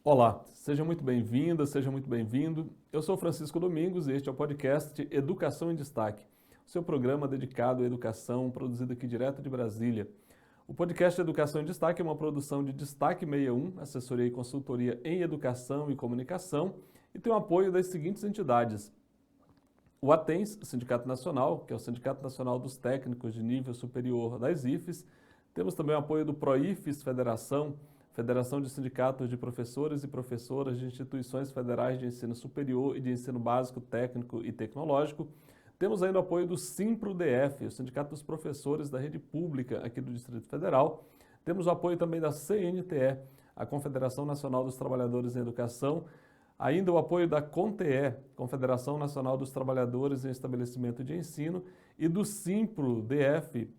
Olá, seja muito bem-vinda, seja muito bem-vindo. Eu sou Francisco Domingos e este é o podcast Educação em Destaque, o seu programa dedicado à educação, produzido aqui direto de Brasília. O podcast Educação em Destaque é uma produção de Destaque 61, assessoria e consultoria em educação e comunicação, e tem o apoio das seguintes entidades: o ATENS, Sindicato Nacional, que é o Sindicato Nacional dos Técnicos de Nível Superior das IFES. Temos também o apoio do PROIFES Federação de Sindicatos de Professores e Professoras de Instituições Federais de Ensino Superior e de Ensino Básico, Técnico e Tecnológico. Temos ainda o apoio do SIMPRO-DF, o Sindicato dos Professores da Rede Pública aqui do Distrito Federal. Temos o apoio também da CNTE, a Confederação Nacional dos Trabalhadores em Educação. Ainda o apoio da CONTE, Confederação Nacional dos Trabalhadores em Estabelecimento de Ensino, e do SIMPRO-DF,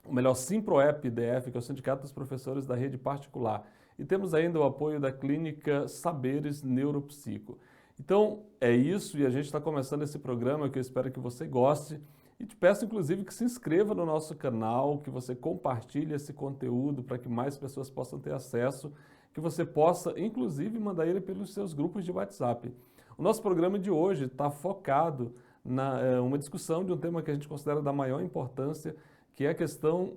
ou melhor, SIMPROEP-DF, que é o Sindicato dos Professores da Rede Particular. E temos ainda o apoio da Clínica Saberes Neuropsico. Então, é isso, e a gente está começando esse programa que eu espero que você goste. E te peço, inclusive, que se inscreva no nosso canal, que você compartilhe esse conteúdo para que mais pessoas possam ter acesso, que você possa, inclusive, mandar ele pelos seus grupos de WhatsApp. O nosso programa de hoje está focado na uma discussão de um tema que a gente considera da maior importância, que é a questão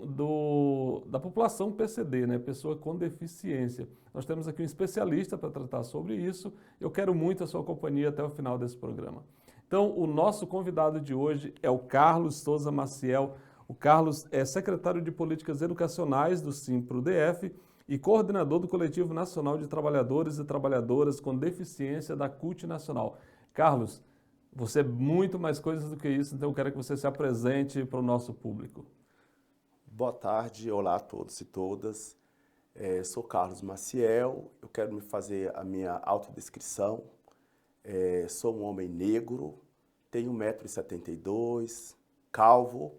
da população PCD, né? Pessoa com deficiência. Nós temos aqui um especialista para tratar sobre isso. Eu quero muito a sua companhia até o final desse programa. Então, o nosso convidado de hoje é o Carlos Souza Maciel. O Carlos é secretário de Políticas Educacionais do SIMPRO-DF e coordenador do Coletivo Nacional de Trabalhadores e Trabalhadoras com Deficiência da CUT Nacional. Carlos, você é muito mais coisas do que isso, então eu quero que você se apresente para o nosso público. Boa tarde, olá a todos e todas. Sou Carlos Maciel, eu quero me fazer a minha autodescrição. Sou um homem negro, tenho 1,72 m, calvo,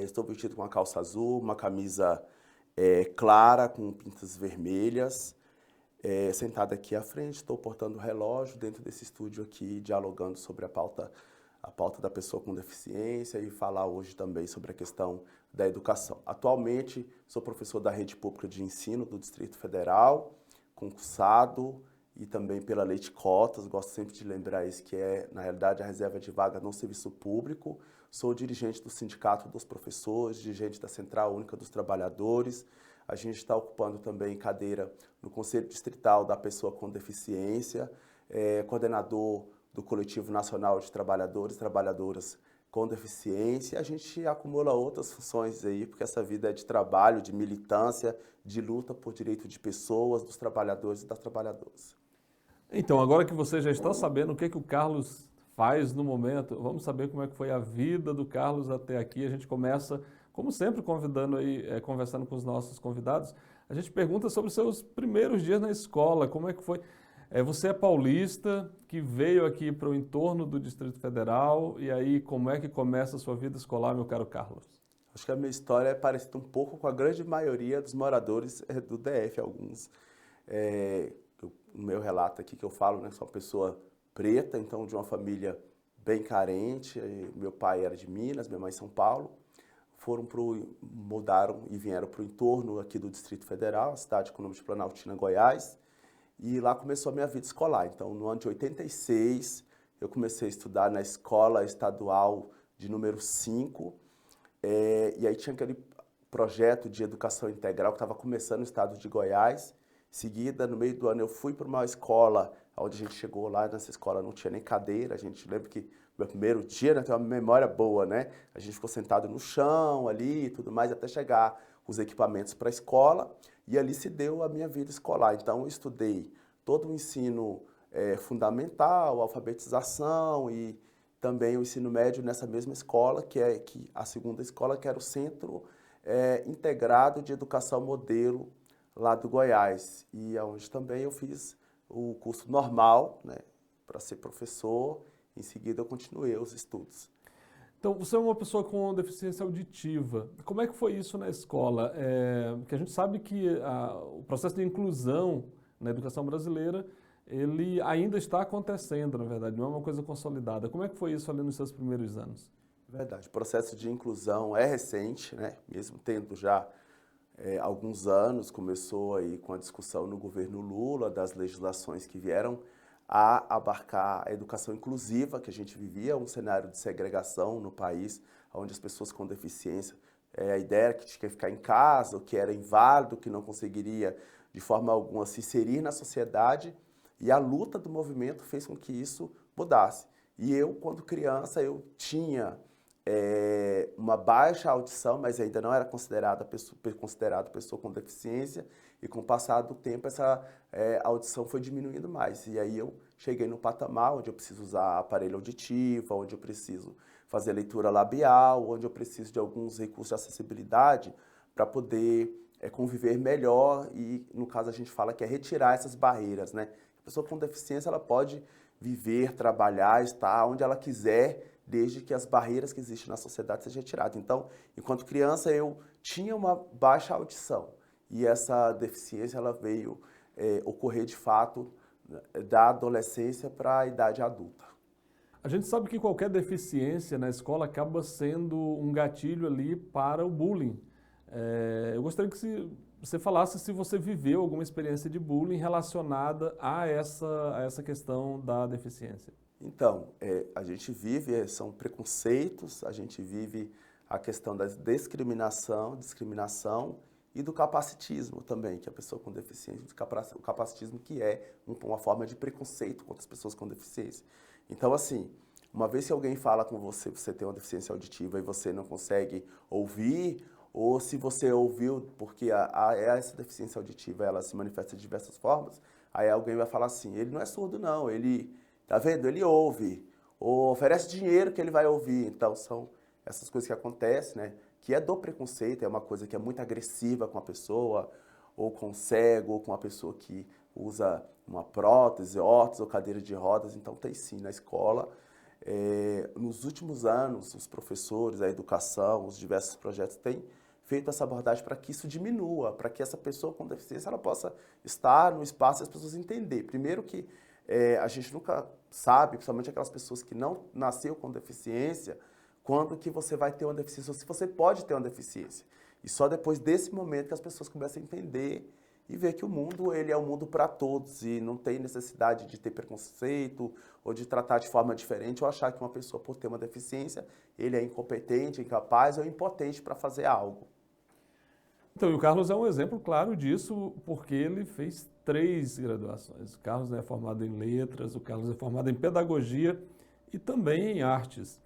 estou vestido com uma calça azul, uma camisa clara com pintas vermelhas. Sentado aqui à frente, estou portando o relógio dentro desse estúdio aqui, dialogando sobre a pauta da pessoa com deficiência e falar hoje também sobre a questão da educação. Atualmente, sou professor da Rede Pública de Ensino do Distrito Federal, concursado e também pela Lei de Cotas. Gosto sempre de lembrar isso, que é, na realidade, a reserva de vaga no serviço público. Sou dirigente do Sindicato dos Professores, dirigente da Central Única dos Trabalhadores. A gente está ocupando também cadeira no Conselho Distrital da Pessoa com Deficiência, coordenador do Coletivo Nacional de Trabalhadores e Trabalhadoras com Deficiência. A gente acumula outras funções aí, porque essa vida é de trabalho, de militância, de luta por direito de pessoas, dos trabalhadores e das trabalhadoras. Então, agora que você já está sabendo o que o Carlos faz no momento, vamos saber como é que foi a vida do Carlos até aqui. A gente começa, como sempre, convidando aí, conversando com os nossos convidados. A gente pergunta sobre os seus primeiros dias na escola, como é que foi. Você é paulista, que veio aqui para o entorno do Distrito Federal, e aí como é que começa a sua vida escolar, meu caro Carlos? Acho que a minha história é parecida um pouco com a grande maioria dos moradores do DF, alguns. O meu relato aqui que eu falo, né, sou uma pessoa preta, então de uma família bem carente. Meu pai era de Minas, minha mãe São Paulo. Mudaram e vieram para o entorno aqui do Distrito Federal, a cidade com o nome de Planaltina, Goiás. E lá começou a minha vida escolar. Então, no ano de 86, eu comecei a estudar na escola estadual de número 5. E aí tinha aquele projeto de educação integral que estava começando no estado de Goiás. Em seguida, no meio do ano, eu fui para uma escola, onde a gente chegou lá, nessa escola não tinha nem cadeira. A gente lembra que meu primeiro dia, né, tem uma memória boa, né? A gente ficou sentado no chão ali e tudo mais, até chegar os equipamentos para a escola. e ali se deu a minha vida escolar. Então, eu estudei todo o ensino fundamental, alfabetização e também o ensino médio nessa mesma escola, que a segunda escola, que era o Centro Integrado de Educação Modelo, lá do Goiás. E onde também eu fiz o curso normal, né, para ser professor. Em seguida, eu continuei os estudos. Então, você é uma pessoa com deficiência auditiva. Como é que foi isso na escola? Porque a gente sabe que o processo de inclusão na educação brasileira, ele ainda está acontecendo, na verdade, não é uma coisa consolidada. Como é que foi isso ali nos seus primeiros anos? Verdade, o processo de inclusão é recente, né? Mesmo tendo já alguns anos, começou aí com a discussão no governo Lula das legislações que vieram a abarcar a educação inclusiva, que a gente vivia um cenário de segregação no país, onde as pessoas com deficiência, a ideia era que tinha que ficar em casa, ou que era inválido, que não conseguiria de forma alguma se inserir na sociedade, e a luta do movimento fez com que isso mudasse. E eu, quando criança, eu tinha uma baixa audição, mas ainda não era considerado pessoa com deficiência, e com o passar do tempo essa audição foi diminuindo mais. E aí eu cheguei no patamar onde eu preciso usar aparelho auditivo, onde eu preciso fazer leitura labial, onde eu preciso de alguns recursos de acessibilidade para poder conviver melhor e, no caso, a gente fala que é retirar essas barreiras, né? A pessoa com deficiência, ela pode viver, trabalhar, estar onde ela quiser, desde que as barreiras que existem na sociedade sejam retiradas. Então, enquanto criança, eu tinha uma baixa audição e essa deficiência ela veio ocorrer de fato da adolescência para a idade adulta. A gente sabe que qualquer deficiência na escola acaba sendo um gatilho ali para o bullying. Eu gostaria que você falasse se você viveu alguma experiência de bullying relacionada a essa questão da deficiência. Então, a gente vive, são preconceitos, a gente vive a questão da discriminação e do capacitismo também, que a pessoa com deficiência, o capacitismo que é uma forma de preconceito contra as pessoas com deficiência. Então, assim, uma vez que alguém fala com você, você tem uma deficiência auditiva e você não consegue ouvir, ou se você ouviu, porque essa deficiência auditiva ela se manifesta de diversas formas, aí alguém vai falar assim, ele não é surdo não, ele, tá vendo, ele ouve, ou oferece dinheiro que ele vai ouvir. Então são essas coisas que acontecem, né, que é do preconceito, é uma coisa que é muito agressiva com a pessoa, ou com o cego, ou com a pessoa que usa uma prótese, órtese ou cadeira de rodas. Então tem sim na escola. Nos últimos anos, os professores, a educação, os diversos projetos têm feito essa abordagem para que isso diminua, para que essa pessoa com deficiência ela possa estar no espaço e as pessoas entenderem. Primeiro que a gente nunca sabe, principalmente aquelas pessoas que não nasceram com deficiência, quando que você vai ter uma deficiência, ou se você pode ter uma deficiência. E só depois desse momento que as pessoas começam a entender e ver que o mundo ele é um mundo para todos e não tem necessidade de ter preconceito ou de tratar de forma diferente ou achar que uma pessoa, por ter uma deficiência, ele é incompetente, incapaz ou impotente para fazer algo. Então, e o Carlos é um exemplo claro disso, porque ele fez 3 graduações. O Carlos é formado em letras, o Carlos é formado em pedagogia e também em artes.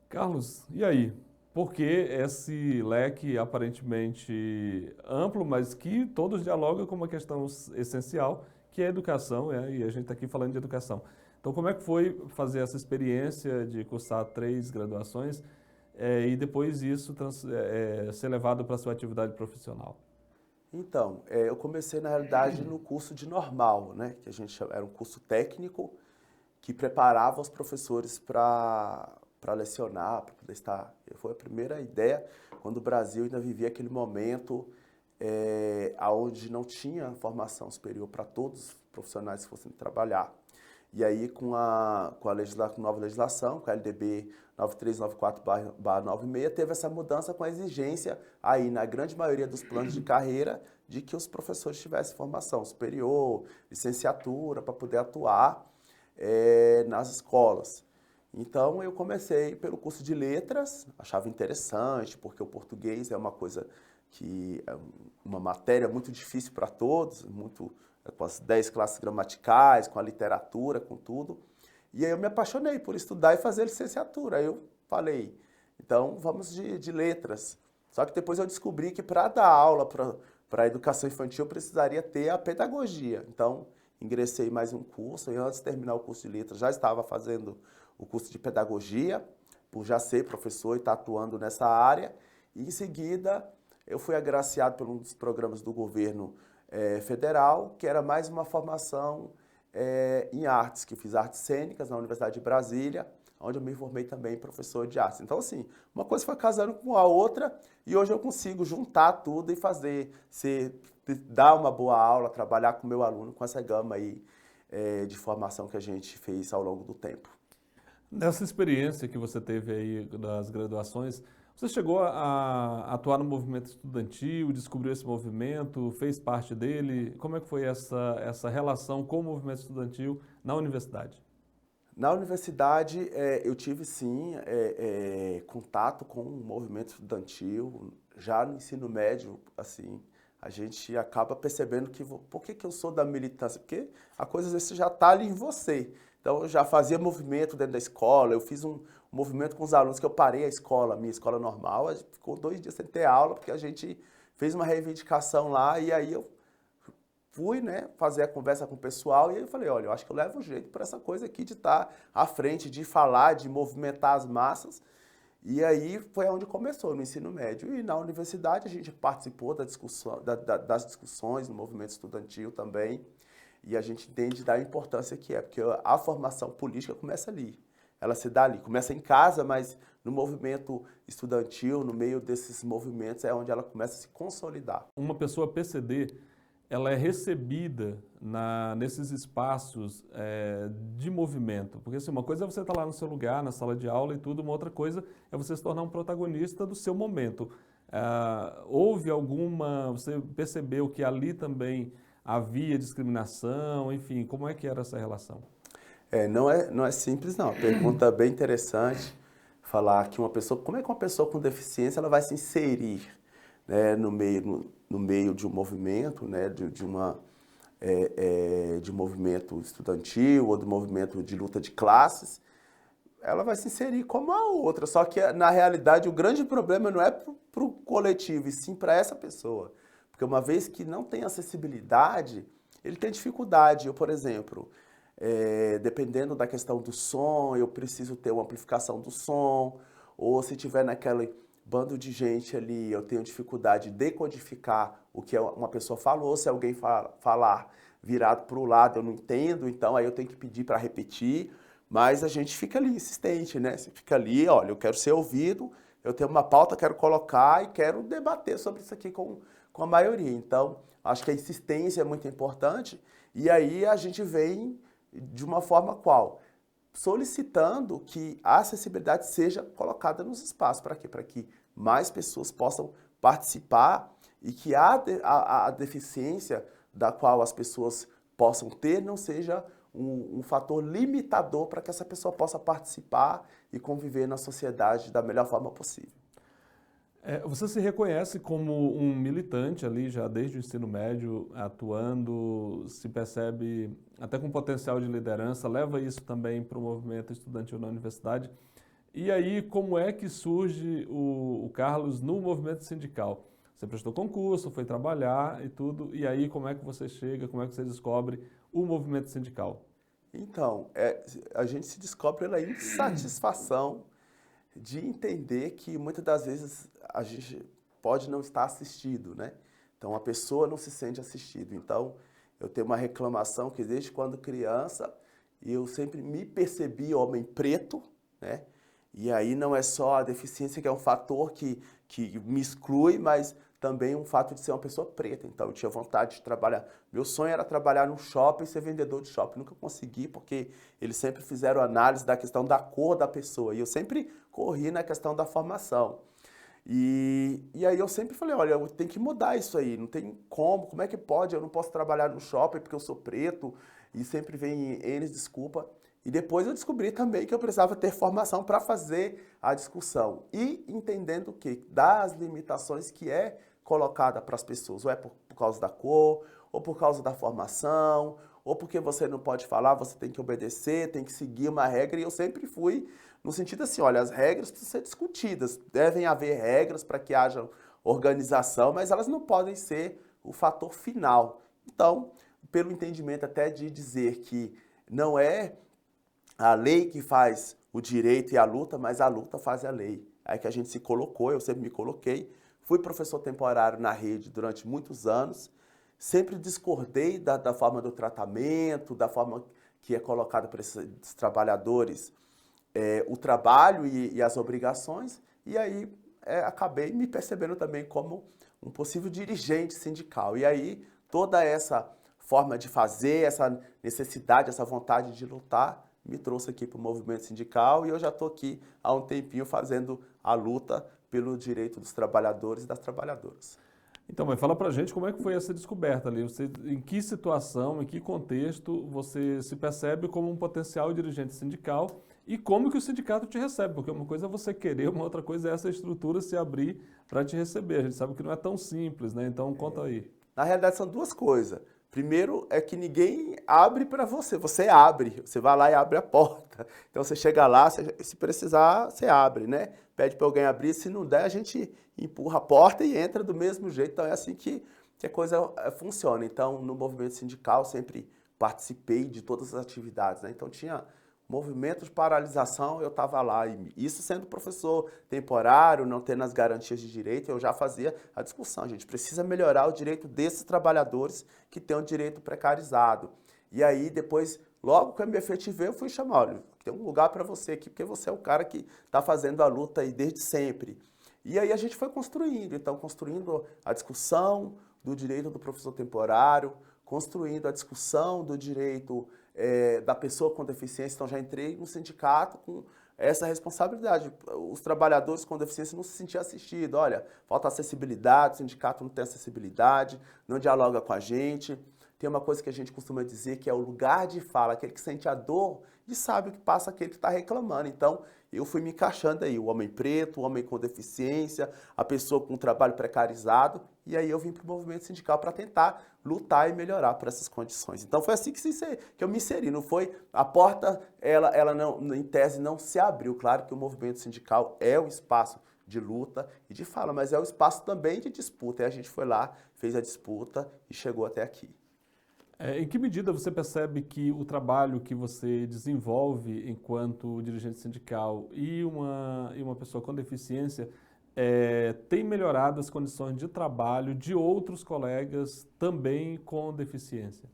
Carlos, e aí? Por que esse leque aparentemente amplo, mas que todos dialogam com uma questão essencial, que é a educação, e a gente está aqui falando de educação. Então, como é que foi fazer essa experiência de cursar 3 graduações e depois isso ser levado para a sua atividade profissional? Então, eu comecei na realidade no curso de normal, né? Que a gente era um curso técnico que preparava os professores para lecionar, para poder estar. Foi a primeira ideia quando o Brasil ainda vivia aquele momento onde não tinha formação superior para todos os profissionais que fossem trabalhar. E aí, com a nova legislação, com a LDB 9394/96, teve essa mudança com a exigência, aí, na grande maioria dos planos de carreira, de que os professores tivessem formação superior, licenciatura, para poder atuar nas escolas. Então, eu comecei pelo curso de letras, achava interessante, porque o português é uma coisa que é uma matéria muito difícil para todos, com as 10 classes gramaticais, com a literatura, com tudo. E aí eu me apaixonei por estudar e fazer licenciatura. Aí eu falei, então vamos de letras. Só que depois eu descobri que para dar aula para para a educação infantil eu precisaria ter a pedagogia. Então, ingressei em mais um curso e antes de terminar o curso de letras já estava fazendo o curso de pedagogia, por já ser professor e estar atuando nessa área. E em seguida eu fui agraciado por um dos programas do governo federal, que era mais uma formação em artes, que eu fiz artes cênicas na Universidade de Brasília, onde eu me formei também professor de artes. Então, assim, uma coisa foi casando com a outra e hoje eu consigo juntar tudo e dar uma boa aula, trabalhar com o meu aluno com essa gama aí de formação que a gente fez ao longo do tempo. Nessa experiência que você teve aí das graduações, você chegou a atuar no movimento estudantil, descobriu esse movimento, fez parte dele? Como é que foi essa relação com o movimento estudantil na universidade? Na universidade, eu tive sim contato com o movimento estudantil, já no ensino médio, assim, a gente acaba percebendo que, por que eu sou da militância? Porque a coisa às vezes já está ali em você. Então, eu já fazia movimento dentro da escola, eu fiz um movimento com os alunos que eu parei a escola, minha escola normal, a gente ficou 2 dias sem ter aula, porque a gente fez uma reivindicação lá, e aí eu fui, né, fazer a conversa com o pessoal, e aí eu falei, olha, eu acho que eu levo um jeito para essa coisa aqui de estar à frente, de falar, de movimentar as massas. E aí foi onde começou, no ensino médio. E na universidade a gente participou das discussões no movimento estudantil também. E a gente entende da importância que é, porque a formação política começa ali. Ela se dá ali, começa em casa, mas no movimento estudantil, no meio desses movimentos, é onde ela começa a se consolidar. Uma pessoa PCD, ela é recebida nesses espaços de movimento. Porque assim, uma coisa é você estar lá no seu lugar, na sala de aula e tudo, uma outra coisa é você se tornar um protagonista do seu momento. Você percebeu que ali também havia discriminação, enfim, como é que era essa relação? Não é simples não, pergunta bem interessante, falar que como é que uma pessoa com deficiência ela vai se inserir, né, no meio de um movimento, né, de um movimento estudantil ou de um movimento de luta de classes, ela vai se inserir como a outra, só que na realidade o grande problema não é para o coletivo, e sim para essa pessoa, porque uma vez que não tem acessibilidade, ele tem dificuldade. Eu, por exemplo, dependendo da questão do som, eu preciso ter uma amplificação do som, ou se tiver naquele bando de gente ali, eu tenho dificuldade de decodificar o que uma pessoa falou, se alguém falar virado para o lado eu não entendo, então aí eu tenho que pedir para repetir, mas a gente fica ali insistente, né? Você fica ali, olha, eu quero ser ouvido, eu tenho uma pauta, quero colocar e quero debater sobre isso aqui com a maioria. Então, acho que a insistência é muito importante e aí a gente vem de uma forma qual? Solicitando que a acessibilidade seja colocada nos espaços. Para quê? Para que mais pessoas possam participar e que a deficiência da qual as pessoas possam ter não seja um fator limitador para que essa pessoa possa participar e conviver na sociedade da melhor forma possível. Você se reconhece como um militante ali, já desde o ensino médio, atuando, se percebe até com potencial de liderança, leva isso também para o movimento estudantil na universidade. E aí, como é que surge o Carlos no movimento sindical? Você prestou concurso, foi trabalhar e tudo, e aí como é que você chega, como é que você descobre o movimento sindical? Então, a gente se descobre pela insatisfação de entender que muitas das vezes a gente pode não estar assistido, né? Então a pessoa não se sente assistida. Então eu tenho uma reclamação que desde quando criança eu sempre me percebi homem preto, né? E aí não é só a deficiência que é um fator que me exclui, mas também um fato de ser uma pessoa preta. Então eu tinha vontade de trabalhar. Meu sonho era trabalhar num shopping e ser vendedor de shopping. Nunca consegui, porque eles sempre fizeram análise da questão da cor da pessoa. E eu sempre corri na questão da formação. E aí eu sempre falei, olha, eu tenho que mudar isso aí, não tem como é que pode? Eu não posso trabalhar no shopping porque eu sou preto, e sempre vem eles, desculpa. E depois eu descobri também que eu precisava ter formação para fazer a discussão. E entendendo que das limitações que é colocada para as pessoas, ou é por causa da cor, ou por causa da formação, ou porque você não pode falar, você tem que obedecer, tem que seguir uma regra, e eu sempre fui no sentido assim, olha, as regras precisam ser discutidas, devem haver regras para que haja organização, mas elas não podem ser o fator final. Então, pelo entendimento até de dizer que não é a lei que faz o direito e a luta, mas a luta faz a lei. Aí que a gente se colocou, eu sempre me coloquei, fui professor temporário na rede durante muitos anos, sempre discordei da forma do tratamento, da forma que é colocado para esses trabalhadores o trabalho e as obrigações, e aí acabei me percebendo também como um possível dirigente sindical. E aí toda essa forma de fazer, essa necessidade, essa vontade de lutar, me trouxe aqui para o movimento sindical e eu já estou aqui há um tempinho fazendo a luta pelo direito dos trabalhadores e das trabalhadoras. Então, mas fala pra gente como é que foi essa descoberta ali. Em que situação, em que contexto você se percebe como um potencial dirigente sindical e como que o sindicato te recebe? Porque uma coisa é você querer, uma outra coisa é essa estrutura se abrir para te receber. A gente sabe que não é tão simples, né? Então, conta aí. Na realidade, são duas coisas. Primeiro é que ninguém abre para você, você abre, você vai lá e abre a porta. Então você chega lá, se precisar, você abre, né? Pede para alguém abrir, se não der, a gente empurra a porta e entra do mesmo jeito. Então é assim que a coisa funciona. Então, no movimento sindical, sempre participei de todas as atividades, né? Então tinha movimento de paralisação, eu estava lá. E isso sendo professor temporário, não tendo as garantias de direito, eu já fazia a discussão. A gente precisa melhorar o direito desses trabalhadores que têm um direito precarizado. E aí, depois, logo que eu me efetivei, eu fui chamar, olha, tem um lugar para você aqui, porque você é o cara que está fazendo a luta aí desde sempre. E aí a gente foi construindo, então construindo a discussão do direito do professor temporário, construindo a discussão do direito da pessoa com deficiência. Então já entrei no sindicato com essa responsabilidade. Os trabalhadores com deficiência não se sentiam assistidos. Olha, falta acessibilidade, o sindicato não tem acessibilidade, não dialoga com a gente. Tem uma coisa que a gente costuma dizer que é o lugar de fala, aquele que sente a dor e sabe o que passa aquele que está reclamando. Então, eu fui me encaixando aí, o homem preto, o homem com deficiência, a pessoa com trabalho precarizado, e aí eu vim para o movimento sindical para tentar lutar e melhorar por essas condições. Então foi assim que eu me inseri, não foi a porta, ela não, em tese não se abriu. Claro que o movimento sindical é o espaço de luta e de fala, mas é o espaço também de disputa. E a gente foi lá, fez a disputa e chegou até aqui. Em que medida você percebe que o trabalho que você desenvolve enquanto dirigente sindical e uma pessoa com deficiência tem melhorado as condições de trabalho de outros colegas também com deficiência?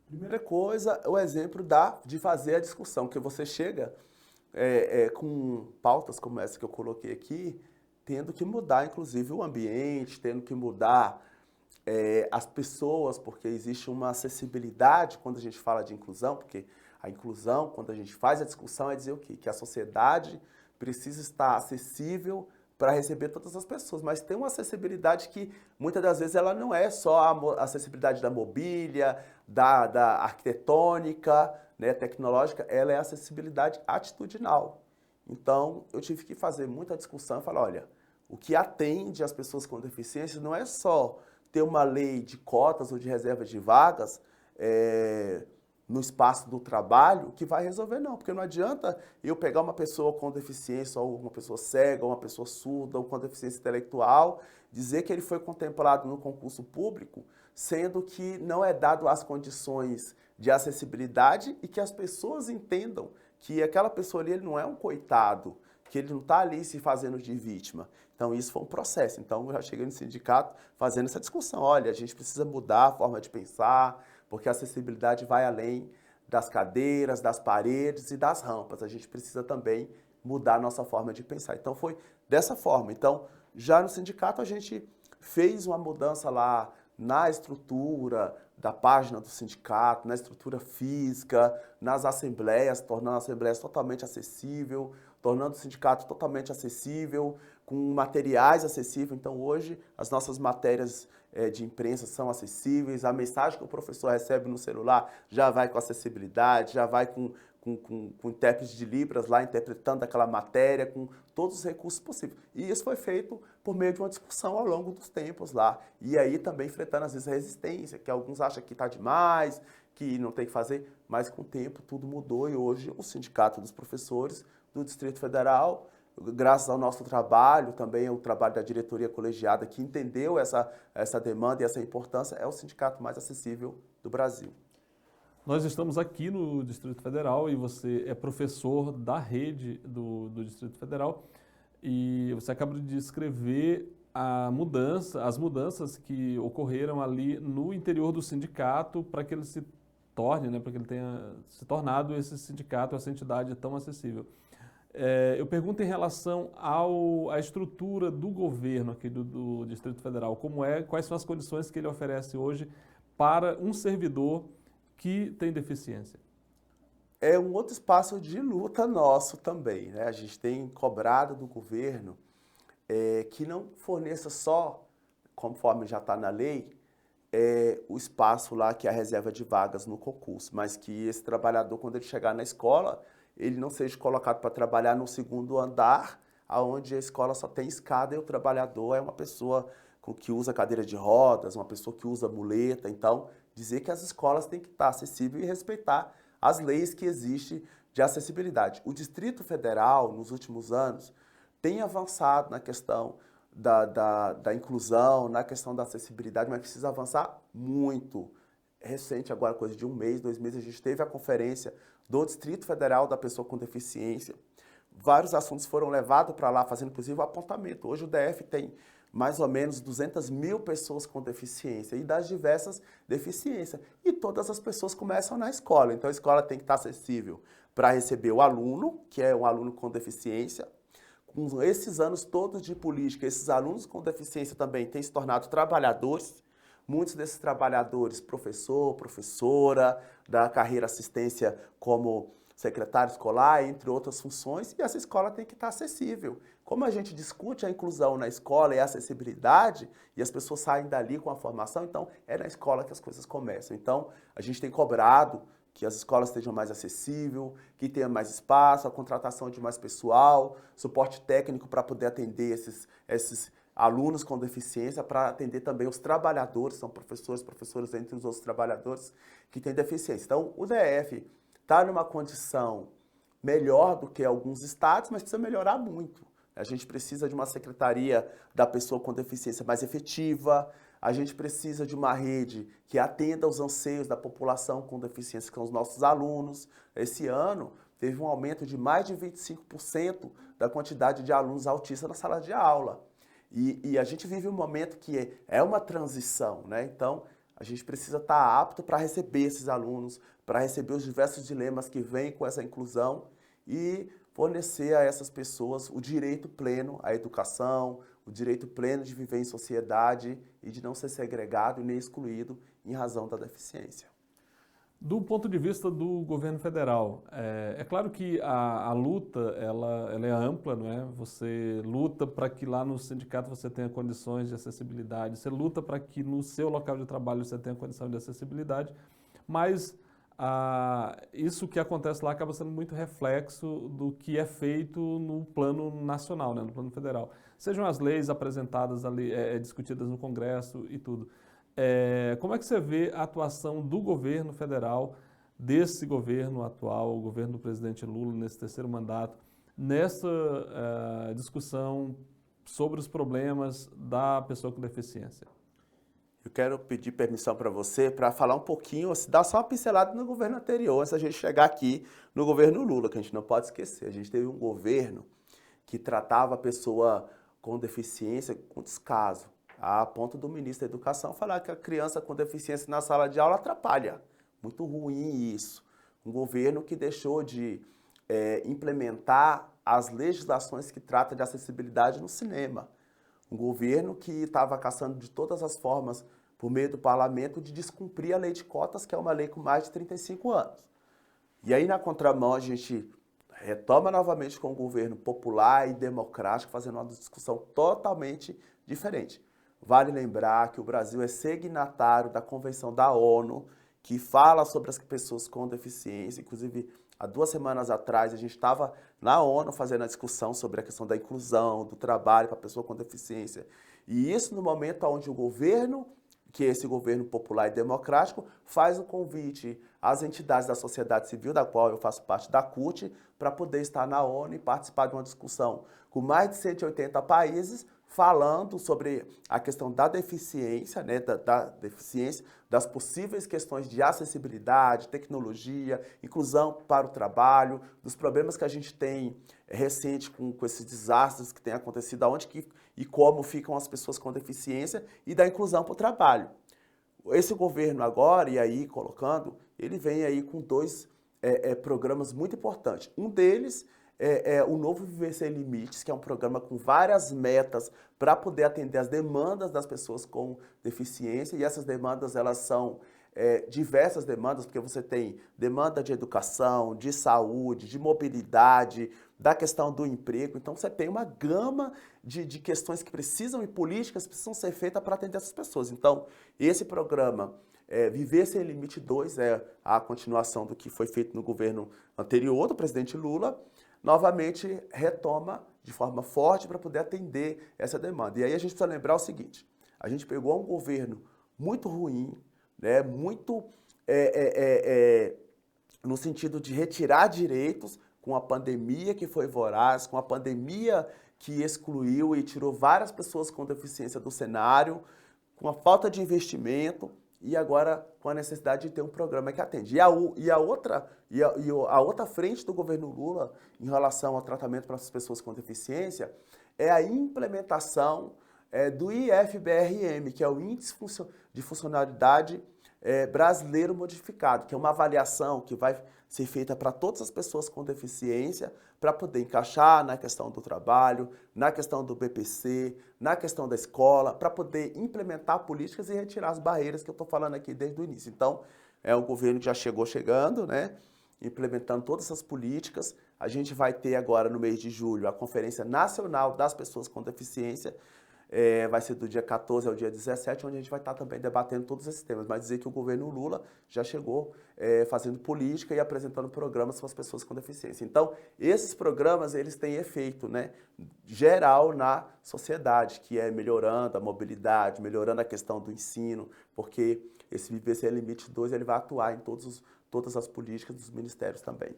Primeira coisa, o exemplo de fazer a discussão, que você chega com pautas como essa que eu coloquei aqui, tendo que mudar, inclusive, o ambiente, tendo que mudar as pessoas, porque existe uma acessibilidade quando a gente fala de inclusão, porque a inclusão, quando a gente faz a discussão, é dizer o quê? Que a sociedade precisa estar acessível para receber todas as pessoas, mas tem uma acessibilidade que muitas das vezes ela não é só a acessibilidade da mobília, da arquitetônica, né, tecnológica, ela é a acessibilidade atitudinal. Então, eu tive que fazer muita discussão e falar, olha, o que atende as pessoas com deficiência não é só ter uma lei de cotas ou de reserva de vagas no espaço do trabalho que vai resolver, não. Porque não adianta eu pegar uma pessoa com deficiência, ou uma pessoa cega, ou uma pessoa surda, ou com deficiência intelectual, dizer que ele foi contemplado no concurso público, sendo que não é dado as condições de acessibilidade e que as pessoas entendam que aquela pessoa ali ele não é um coitado, que ele não está ali se fazendo de vítima. Então, isso foi um processo. Então, eu já cheguei no sindicato fazendo essa discussão. Olha, a gente precisa mudar a forma de pensar, porque a acessibilidade vai além das cadeiras, das paredes e das rampas. A gente precisa também mudar a nossa forma de pensar. Então, foi dessa forma. Então, já no sindicato, a gente fez uma mudança lá na estrutura da página do sindicato, na estrutura física, nas assembleias, tornando as assembleias totalmente acessível, tornando o sindicato totalmente acessível, com materiais acessíveis. Então, hoje, as nossas matérias de imprensa são acessíveis, a mensagem que o professor recebe no celular já vai com acessibilidade, já vai com intérprete de Libras lá interpretando aquela matéria, com todos os recursos possíveis. E isso foi feito por meio de uma discussão ao longo dos tempos lá. E aí também enfrentando, às vezes, a resistência, que alguns acham que está demais, que não tem que fazer, mas com o tempo tudo mudou e hoje o Sindicato dos Professores do Distrito Federal graças ao nosso trabalho, também o trabalho da diretoria colegiada, que entendeu essa demanda e essa importância, é o sindicato mais acessível do Brasil. Nós estamos aqui no Distrito Federal e você é professor da rede do Distrito Federal e você acaba de descrever as mudanças que ocorreram ali no interior do sindicato para que ele se torne, né, para que ele tenha se tornado esse sindicato, essa entidade tão acessível. Eu pergunto em relação à estrutura do governo aqui do Distrito Federal, quais são as condições que ele oferece hoje para um servidor que tem deficiência? É um outro espaço de luta nosso também, né? A gente tem cobrado do governo que não forneça só, conforme já está na lei, o espaço lá que é a reserva de vagas no concurso, mas que esse trabalhador, quando ele chegar na escola, ele não seja colocado para trabalhar no segundo andar, onde a escola só tem escada e o trabalhador é uma pessoa que usa cadeira de rodas, uma pessoa que usa muleta. Então, dizer que as escolas têm que estar acessíveis e respeitar as leis que existem de acessibilidade. O Distrito Federal, nos últimos anos, tem avançado na questão da inclusão, na questão da acessibilidade, mas precisa avançar muito. Recente, agora coisa de 1 mês, 2 meses, a gente teve a conferência do Distrito Federal da Pessoa com Deficiência. Vários assuntos foram levados para lá, fazendo inclusive o apontamento. Hoje o DF tem mais ou menos 200 mil pessoas com deficiência e das diversas deficiências. E todas as pessoas começam na escola. Então a escola tem que estar acessível para receber o aluno, que é um aluno com deficiência. Com esses anos todos de política, esses alunos com deficiência também têm se tornado trabalhadores. Muitos desses trabalhadores, professor, professora, da carreira assistência como secretário escolar, entre outras funções, e essa escola tem que estar acessível. Como a gente discute a inclusão na escola e a acessibilidade, e as pessoas saem dali com a formação, então é na escola que as coisas começam. Então, a gente tem cobrado que as escolas estejam mais acessíveis, que tenha mais espaço, a contratação de mais pessoal, suporte técnico para poder atender esses alunos com deficiência, para atender também os trabalhadores, são professores, professoras, entre os outros trabalhadores que têm deficiência. Então, o DF está numa condição melhor do que alguns estados, mas precisa melhorar muito. A gente precisa de uma secretaria da pessoa com deficiência mais efetiva, a gente precisa de uma rede que atenda aos anseios da população com deficiência, que são os nossos alunos. Esse ano teve um aumento de mais de 25% da quantidade de alunos autistas na sala de aula. E a gente vive um momento que é uma transição, né? Então, a gente precisa estar apto para receber esses alunos, para receber os diversos dilemas que vêm com essa inclusão e fornecer a essas pessoas o direito pleno à educação, o direito pleno de viver em sociedade e de não ser segregado e nem excluído em razão da deficiência. Do ponto de vista do governo federal, é claro que a luta ela é ampla, não é? Você luta para que lá no sindicato você tenha condições de acessibilidade, você luta para que no seu local de trabalho você tenha condição de acessibilidade, mas isso que acontece lá acaba sendo muito reflexo do que é feito no plano nacional, né? No plano federal. Sejam as leis apresentadas ali, discutidas no Congresso e tudo. Como é que você vê a atuação do governo federal, desse governo atual, o governo do presidente Lula, nesse terceiro mandato, nessa discussão sobre os problemas da pessoa com deficiência? Eu quero pedir permissão para você para falar um pouquinho, dar só uma pincelada no governo anterior, antes da gente chegar aqui no governo Lula, que a gente não pode esquecer. A gente teve um governo que tratava a pessoa com deficiência com descaso, a ponto do ministro da Educação falar que a criança com deficiência na sala de aula atrapalha. Muito ruim isso. Um governo que deixou de implementar as legislações que tratam de acessibilidade no cinema. Um governo que estava caçando de todas as formas, por meio do parlamento, de descumprir a lei de cotas, que é uma lei com mais de 35 anos. E aí, na contramão, a gente retoma novamente com um governo popular e democrático, fazendo uma discussão totalmente diferente. Vale lembrar que o Brasil é signatário da Convenção da ONU, que fala sobre as pessoas com deficiência. Inclusive, há 2 semanas atrás, a gente estava na ONU fazendo a discussão sobre a questão da inclusão, do trabalho para a pessoa com deficiência. E isso no momento onde o governo que esse governo popular e democrático faz um convite às entidades da sociedade civil, da qual eu faço parte da CUT, para poder estar na ONU e participar de uma discussão com mais de 180 países, falando sobre a questão da deficiência, né, da deficiência, das possíveis questões de acessibilidade, tecnologia, inclusão para o trabalho, dos problemas que a gente tem recente com esses desastres que têm acontecido, aonde e como ficam as pessoas com deficiência e da inclusão para o trabalho. Esse governo agora, e aí colocando, ele vem aí com dois programas muito importantes. Um deles é o novo Viver Sem Limites, que é um programa com várias metas para poder atender as demandas das pessoas com deficiência, e essas demandas elas são diversas demandas, porque você tem demanda de educação, de saúde, de mobilidade, da questão do emprego. Então você tem uma gama de questões que precisam e políticas que precisam ser feitas para atender essas pessoas. Então esse programa Viver Sem Limite 2 é a continuação do que foi feito no governo anterior do presidente Lula, novamente retoma de forma forte para poder atender essa demanda. E aí a gente precisa lembrar o seguinte, a gente pegou um governo muito ruim, né, muito no sentido de retirar direitos, com a pandemia que foi voraz, com a pandemia que excluiu e tirou várias pessoas com deficiência do cenário, com a falta de investimento e agora com a necessidade de ter um programa que atende. E a outra frente do governo Lula em relação ao tratamento para as pessoas com deficiência é a implementação do IFBRM, que é o Índice de Funcionalidade Brasileiro Modificado, que é uma avaliação que vai ser feita para todas as pessoas com deficiência, para poder encaixar na questão do trabalho, na questão do BPC, na questão da escola, para poder implementar políticas e retirar as barreiras que eu estou falando aqui desde o início. Então, é um governo que já chegando, né, implementando todas essas políticas. A gente vai ter agora, no mês de julho, a Conferência Nacional das Pessoas com Deficiência, vai ser do dia 14 ao dia 17, onde a gente vai estar também debatendo todos esses temas. Mas dizer que o governo Lula já chegou fazendo política e apresentando programas para as pessoas com deficiência. Então, esses programas, eles têm efeito, né, geral na sociedade, que é melhorando a mobilidade, melhorando a questão do ensino, porque esse Viver Sem Limite 2 ele vai atuar em todas as políticas dos ministérios também.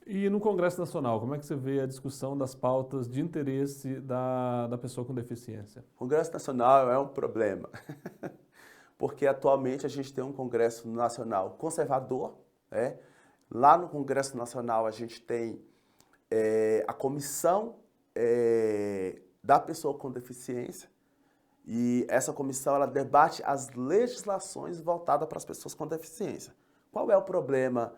E no Congresso Nacional, como é que você vê a discussão das pautas de interesse da pessoa com deficiência? O Congresso Nacional é um problema, porque atualmente a gente tem um Congresso Nacional conservador, né? Lá no Congresso Nacional a gente tem a Comissão da Pessoa com Deficiência, e essa comissão ela debate as legislações voltadas para as pessoas com deficiência. Qual é o problema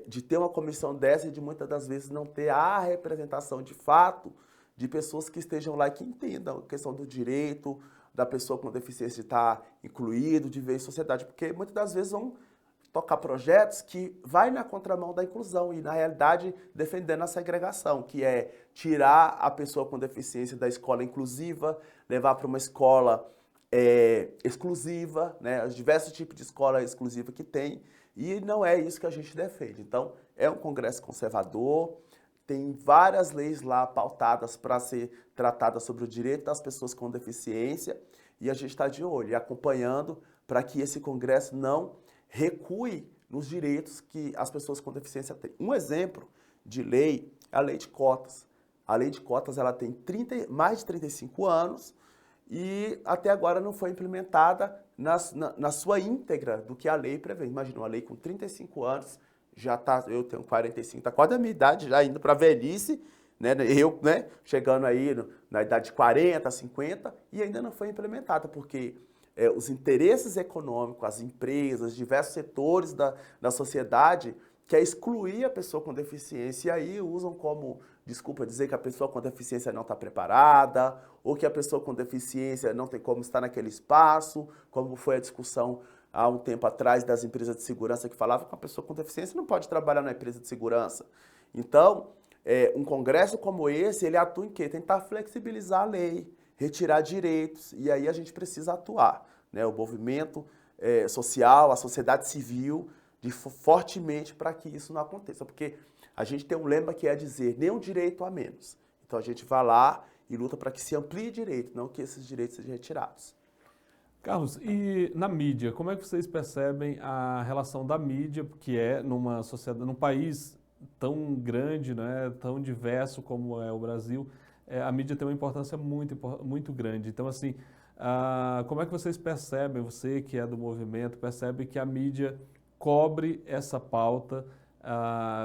de ter uma comissão dessa e de muitas das vezes não ter a representação de fato de pessoas que estejam lá e que entendam a questão do direito da pessoa com deficiência de estar incluído, de ver em sociedade, porque muitas das vezes vão tocar projetos que vai na contramão da inclusão e, na realidade, defendendo a segregação, que é tirar a pessoa com deficiência da escola inclusiva, levar para uma escola exclusiva, né, os diversos tipos de escola exclusiva que tem, e não é isso que a gente defende. Então, é um congresso conservador, tem várias leis lá pautadas para ser tratadas sobre o direito das pessoas com deficiência, e a gente está de olho e acompanhando para que esse congresso não recue nos direitos que as pessoas com deficiência têm. Um exemplo de lei é a lei de cotas. A lei de cotas ela tem mais de 35 anos e até agora não foi implementada na sua íntegra do que a lei prevê. Imagina, uma lei com 35 anos, já tá, eu tenho 45, está quase a minha idade, já indo para a velhice, né? Eu, né, chegando aí na idade de 40, 50, e ainda não foi implementada, porque os interesses econômicos, as empresas, diversos setores da sociedade quer excluir a pessoa com deficiência e aí usam como desculpa dizer que a pessoa com deficiência não está preparada ou que a pessoa com deficiência não tem como estar naquele espaço, como foi a discussão há um tempo atrás das empresas de segurança que falavam que a pessoa com deficiência não pode trabalhar na empresa de segurança. Então, um congresso como esse, ele atua em quê? Tentar flexibilizar a lei, retirar direitos, e aí a gente precisa atuar, né? O movimento social, a sociedade civil, fortemente para que isso não aconteça, porque a gente tem um lema que é dizer nenhum direito a menos. Então a gente vai lá e luta para que se amplie direito, não que esses direitos sejam retirados. Carlos, e na mídia, como é que vocês percebem a relação da mídia, que é numa sociedade, num país tão grande, né, tão diverso como é o Brasil, a mídia tem uma importância muito grande. Então, assim, como é que vocês percebem, você que é do movimento, percebe que a mídia cobre essa pauta?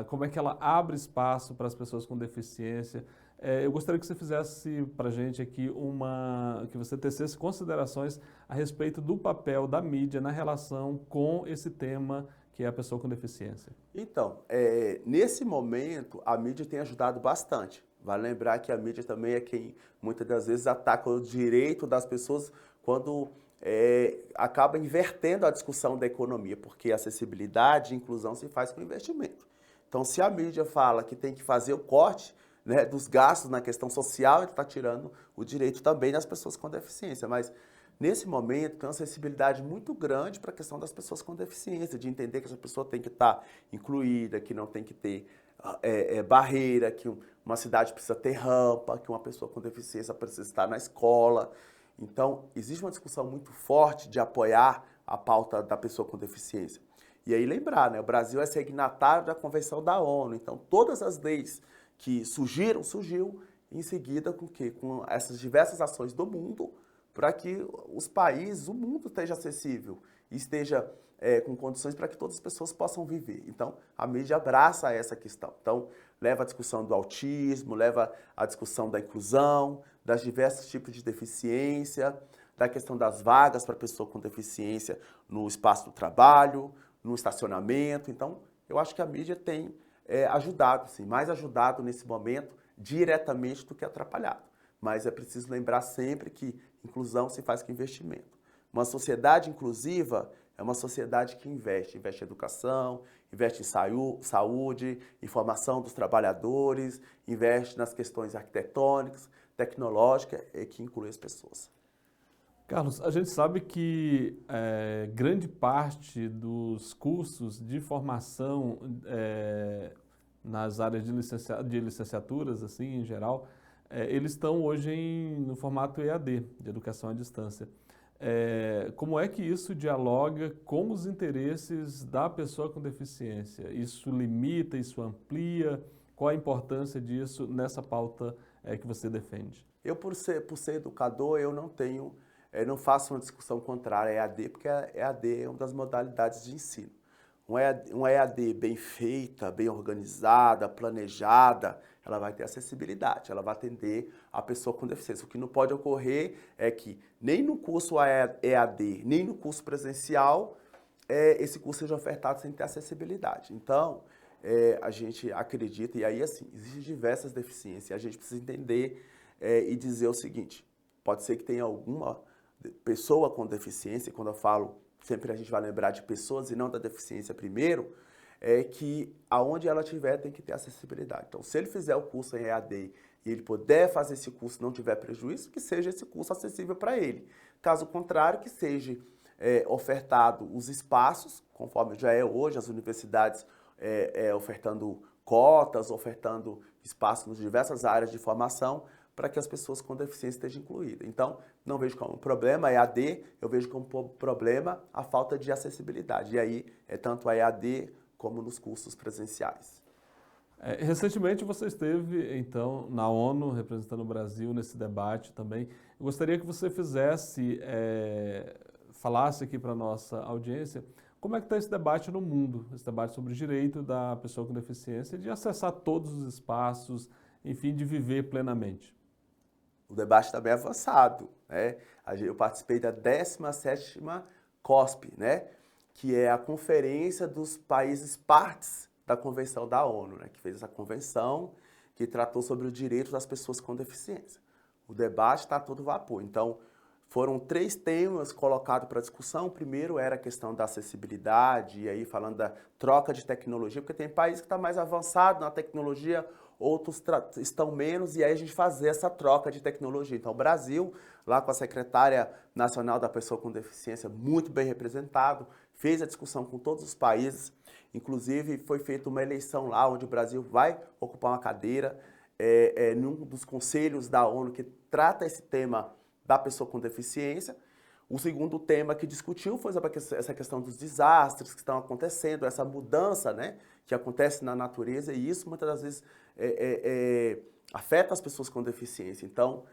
Como é que ela abre espaço para as pessoas com deficiência? Eu gostaria que você fizesse para a gente aqui que você tecesse considerações a respeito do papel da mídia na relação com esse tema que é a pessoa com deficiência. Então, nesse momento, a mídia tem ajudado bastante. Vale lembrar que a mídia também é quem muitas das vezes ataca o direito das pessoas quando acaba invertendo a discussão da economia, porque acessibilidade e inclusão se faz com investimento. Então, se a mídia fala que tem que fazer o corte, né, dos gastos na questão social, ele está tirando o direito também das pessoas com deficiência. Mas, nesse momento, tem uma sensibilidade muito grande para a questão das pessoas com deficiência, de entender que essa pessoa tem que estar incluída, que não tem que ter barreira, que uma cidade precisa ter rampa, que uma pessoa com deficiência precisa estar na escola. Então, existe uma discussão muito forte de apoiar a pauta da pessoa com deficiência. E aí lembrar, né, o Brasil é signatário da Convenção da ONU, então todas as leis que surgiu em seguida com quê? Com essas diversas ações do mundo para que os países, o mundo esteja acessível e esteja com condições para que todas as pessoas possam viver. Então, a mídia abraça essa questão. Então, leva a discussão do autismo, leva a discussão da inclusão, das diversos tipos de deficiência, da questão das vagas para pessoa com deficiência no espaço do trabalho, no estacionamento. Então, eu acho que a mídia tem ajudado, sim, mais ajudado nesse momento diretamente do que atrapalhado. Mas é preciso lembrar sempre que inclusão se faz com investimento. Uma sociedade inclusiva é uma sociedade que investe em educação, investe em saúde, em formação dos trabalhadores, investe nas questões arquitetônicas, tecnológicas e que inclui as pessoas. Carlos, a gente sabe que grande parte dos cursos de formação nas áreas de licenciaturas, assim, em geral, eles estão hoje no formato EAD, de educação à distância. Como é que isso dialoga com os interesses da pessoa com deficiência? Isso limita, isso amplia? Qual a importância disso nessa pauta que você defende? Eu, por ser educador, eu não faço uma discussão contrária à EAD, porque a EAD é uma das modalidades de ensino. Uma EAD bem feita, bem organizada, planejada, ela vai ter acessibilidade, ela vai atender a pessoa com deficiência. O que não pode ocorrer é que nem no curso EAD, nem no curso presencial, esse curso seja ofertado sem ter acessibilidade. Então, a gente acredita, e aí assim, existem diversas deficiências, a gente precisa entender e dizer o seguinte, pode ser que tenha alguma pessoa com deficiência, e quando eu falo, sempre a gente vai lembrar de pessoas e não da deficiência primeiro, que aonde ela estiver tem que ter acessibilidade. Então, se ele fizer o curso em EAD e ele puder fazer esse curso e não tiver prejuízo, que seja esse curso acessível para ele. Caso contrário, que seja ofertado os espaços, conforme já é hoje, as universidades ofertando cotas, ofertando espaços nas diversas áreas de formação, para que as pessoas com deficiência estejam incluídas. Então, não vejo como problema a EAD, eu vejo como problema a falta de acessibilidade. E aí, tanto a EAD como nos cursos presenciais. Recentemente você esteve, então, na ONU, representando o Brasil nesse debate também. Eu gostaria que você falasse aqui para a nossa audiência, como é que está esse debate no mundo, esse debate sobre o direito da pessoa com deficiência de acessar todos os espaços, enfim, de viver plenamente. O debate está bem avançado, né? Eu participei da 17ª COSP, né? Que é a conferência dos países partes da Convenção da ONU, né? Que fez essa convenção que tratou sobre o direito das pessoas com deficiência. O debate está a todo vapor. Então, foram 3 temas colocados para discussão. O primeiro era a questão da acessibilidade, e aí falando da troca de tecnologia, porque tem país que está mais avançado na tecnologia, outros estão menos, e aí a gente fazer essa troca de tecnologia. Então, o Brasil, lá com a secretária nacional da pessoa com deficiência, muito bem representado, fez a discussão com todos os países, inclusive foi feita uma eleição lá, onde o Brasil vai ocupar uma cadeira num dos conselhos da ONU que trata esse tema da pessoa com deficiência. O segundo tema que discutiu foi sobre essa questão dos desastres que estão acontecendo, essa mudança, né, que acontece na natureza, e isso muitas das vezes afeta as pessoas com deficiência. Então,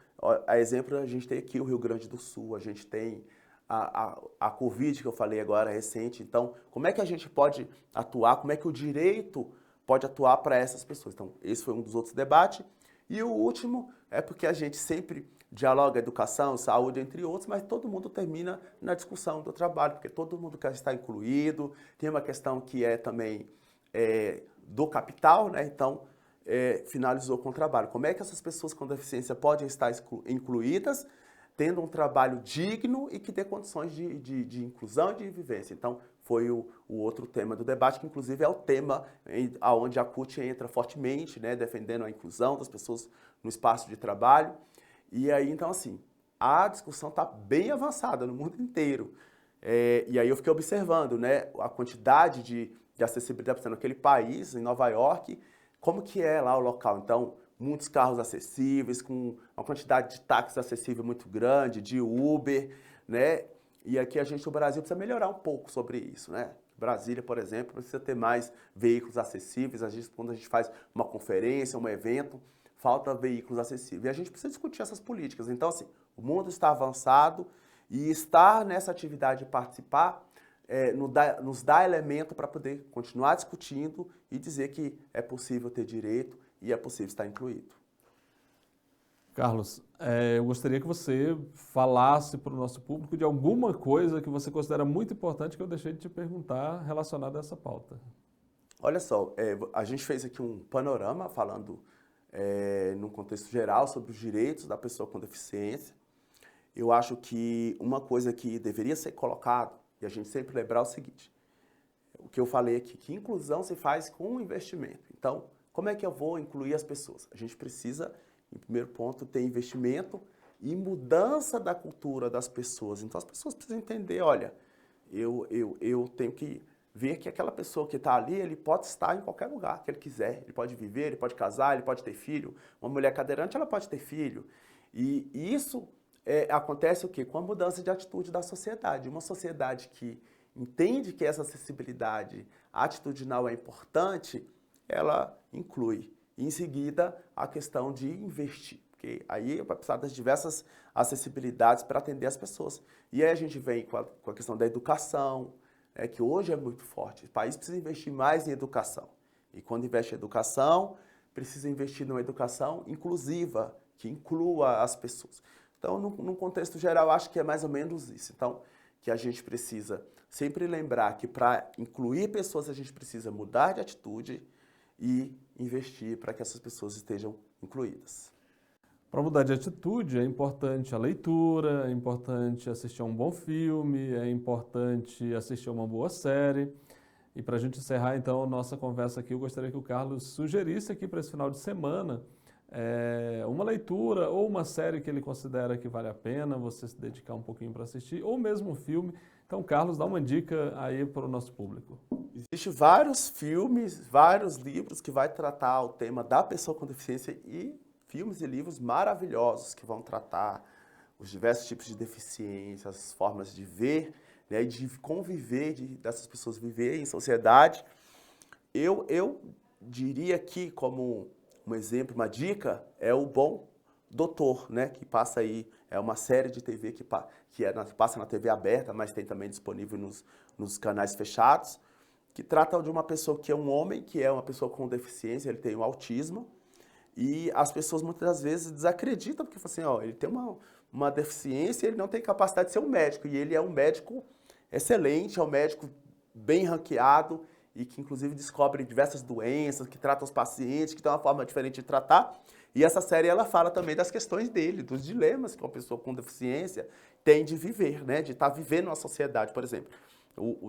a exemplo, a gente tem aqui o Rio Grande do Sul, a gente tem a Covid que eu falei agora, recente. Então, como é que a gente pode atuar, como é que o direito pode atuar para essas pessoas? Então, esse foi um dos outros debates. E o último é porque a gente sempre dialoga educação, saúde, entre outros, mas todo mundo termina na discussão do trabalho, porque todo mundo quer estar incluído. Tem uma questão que é também do capital, né? Então, finalizou com o trabalho. Como é que essas pessoas com deficiência podem estar incluídas, tendo um trabalho digno e que dê condições de inclusão e de vivência? Então, foi o outro tema do debate, que inclusive é o tema onde a CUT entra fortemente, né, defendendo a inclusão das pessoas no espaço de trabalho. E aí, então, assim, a discussão está bem avançada no mundo inteiro. E aí eu fiquei observando, né, a quantidade de acessibilidade naquele país, em Nova York, como que é lá o local. Então, muitos carros acessíveis, com uma quantidade de táxis acessível muito grande, de Uber, né? E aqui a gente, no Brasil, precisa melhorar um pouco sobre isso, né? Brasília, por exemplo, precisa ter mais veículos acessíveis. Quando a gente faz uma conferência, um evento, falta veículos acessíveis. E a gente precisa discutir essas políticas. Então, assim, o mundo está avançado e estar nessa atividade e participar nos dá elemento para poder continuar discutindo e dizer que é possível ter direito e é possível estar incluído. Carlos, eu gostaria que você falasse para o nosso público de alguma coisa que você considera muito importante que eu deixei de te perguntar relacionada a essa pauta. Olha só, a gente fez aqui um panorama falando num contexto geral sobre os direitos da pessoa com deficiência. Eu acho que uma coisa que deveria ser colocado, e a gente sempre lembrar o seguinte, o que eu falei aqui, que inclusão se faz com investimento. Então, como é que eu vou incluir as pessoas? A gente precisa, em primeiro ponto, ter investimento e mudança da cultura das pessoas. Então, as pessoas precisam entender, olha, eu tenho que ver que aquela pessoa que está ali, ele pode estar em qualquer lugar que ele quiser. Ele pode viver, ele pode casar, ele pode ter filho. Uma mulher cadeirante, ela pode ter filho. E isso acontece o quê? Com a mudança de atitude da sociedade. Uma sociedade que entende que essa acessibilidade atitudinal é importante, ela inclui. E, em seguida, a questão de investir. Porque aí vai precisar das diversas acessibilidades para atender as pessoas. E aí a gente vem com a questão da educação, que hoje é muito forte. O país precisa investir mais em educação. E quando investe em educação, precisa investir numa educação inclusiva, que inclua as pessoas. Então, num contexto geral, acho que é mais ou menos isso. Então, que a gente precisa sempre lembrar que para incluir pessoas, a gente precisa mudar de atitude e investir para que essas pessoas estejam incluídas. Para mudar de atitude, é importante a leitura, é importante assistir a um bom filme, é importante assistir a uma boa série. E para a gente encerrar, então, a nossa conversa aqui, eu gostaria que o Carlos sugerisse aqui para esse final de semana uma leitura ou uma série que ele considera que vale a pena você se dedicar um pouquinho para assistir, ou mesmo um filme. Então, Carlos, dá uma dica aí para o nosso público. Existem vários filmes, vários livros que vai tratar o tema da pessoa com deficiência e filmes e livros maravilhosos que vão tratar os diversos tipos de deficiência, as formas de ver, né, de conviver, dessas pessoas viverem em sociedade. Eu diria que, como um exemplo, uma dica, é o Bom Doutor, né, que passa aí, é uma série de TV que passa na TV aberta, mas tem também disponível nos canais fechados, que trata de uma pessoa que é um homem, que é uma pessoa com deficiência, ele tem um autismo, e as pessoas muitas das vezes desacreditam, porque falam assim, ó, ele tem uma deficiência, ele não tem capacidade de ser um médico, e ele é um médico excelente, é um médico bem ranqueado, e que inclusive descobre diversas doenças, que trata os pacientes, que tem uma forma diferente de tratar. E essa série ela fala também das questões dele, dos dilemas que uma pessoa com deficiência tem de viver, né, de estar vivendo na sociedade, por exemplo.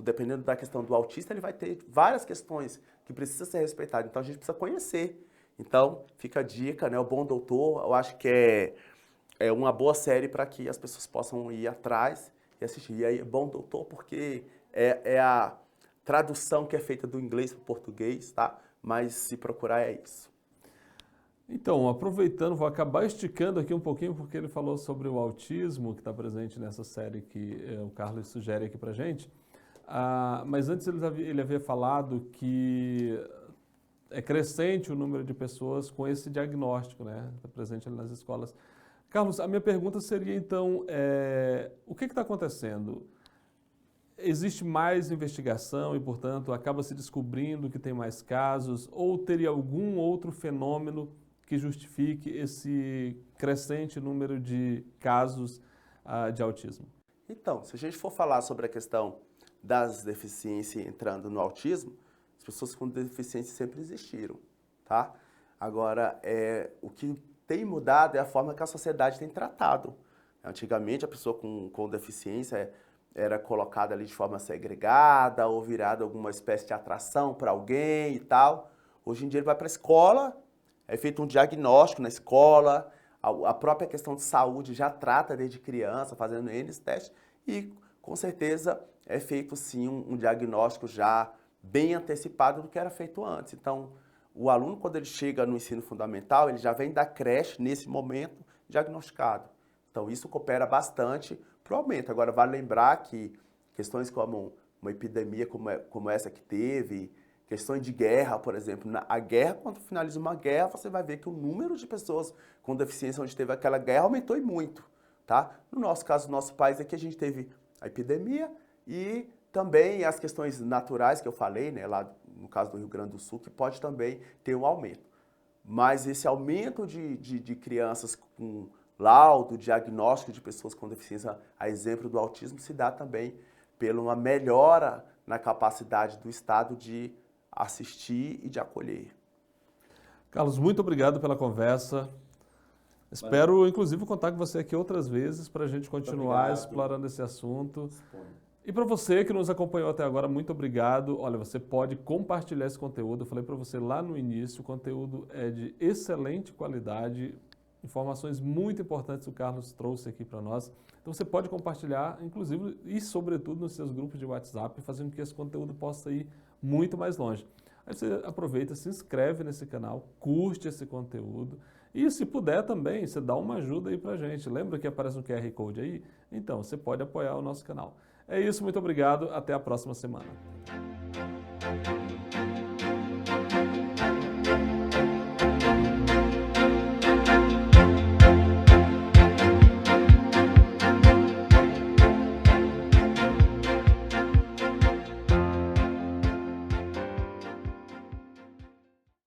Dependendo da questão do autista, ele vai ter várias questões que precisam ser respeitadas, então a gente precisa conhecer. Então, fica a dica, né, o Bom Doutor, eu acho que é uma boa série para que as pessoas possam ir atrás e assistir. E aí, Bom Doutor, porque é a tradução que é feita do inglês para o português, tá? Mas se procurar é isso. Então, aproveitando, vou acabar esticando aqui um pouquinho, porque ele falou sobre o autismo, que está presente nessa série que o Carlos sugere aqui para gente. Mas antes ele havia falado que é crescente o número de pessoas com esse diagnóstico, né? Está presente ali nas escolas. Carlos, a minha pergunta seria então, o que está acontecendo? Existe mais investigação e, portanto, acaba se descobrindo que tem mais casos, ou teria algum outro fenômeno que justifique esse crescente número de casos de autismo? Então, se a gente for falar sobre a questão das deficiências entrando no autismo, as pessoas com deficiência sempre existiram, tá? Agora, o que tem mudado é a forma que a sociedade tem tratado. Antigamente, a pessoa com deficiência era colocada ali de forma segregada ou virada alguma espécie de atração para alguém e tal. Hoje em dia ele vai para a escola, é feito um diagnóstico na escola, a própria questão de saúde já trata desde criança, fazendo N testes, e com certeza é feito sim um diagnóstico já bem antecipado do que era feito antes. Então, o aluno, quando ele chega no ensino fundamental, ele já vem da creche, nesse momento, diagnosticado. Então, isso coopera bastante para o aumento. Agora, vale lembrar que questões como uma epidemia como essa que teve, questões de guerra, por exemplo, a guerra, quando finaliza uma guerra, você vai ver que o número de pessoas com deficiência onde teve aquela guerra aumentou e muito, tá? No nosso caso, no nosso país aqui, a gente teve a epidemia e também as questões naturais que eu falei, né, lá no caso do Rio Grande do Sul, que pode também ter um aumento. Mas esse aumento de crianças com laudo, diagnóstico de pessoas com deficiência, a exemplo do autismo, se dá também pela uma melhora na capacidade do Estado de assistir e de acolher. Carlos, muito obrigado pela conversa. Espero, inclusive, contar com você aqui outras vezes para a gente continuar explorando esse assunto. E para você que nos acompanhou até agora, muito obrigado. Olha, você pode compartilhar esse conteúdo. Eu falei para você lá no início, o conteúdo é de excelente qualidade, informações muito importantes que o Carlos trouxe aqui para nós. Então você pode compartilhar, inclusive e sobretudo nos seus grupos de WhatsApp, fazendo com que esse conteúdo possa ir muito mais longe. Aí você aproveita, se inscreve nesse canal, curte esse conteúdo e se puder também, você dá uma ajuda aí pra gente. Lembra que aparece um QR Code aí? Então, você pode apoiar o nosso canal. É isso, muito obrigado, até a próxima semana.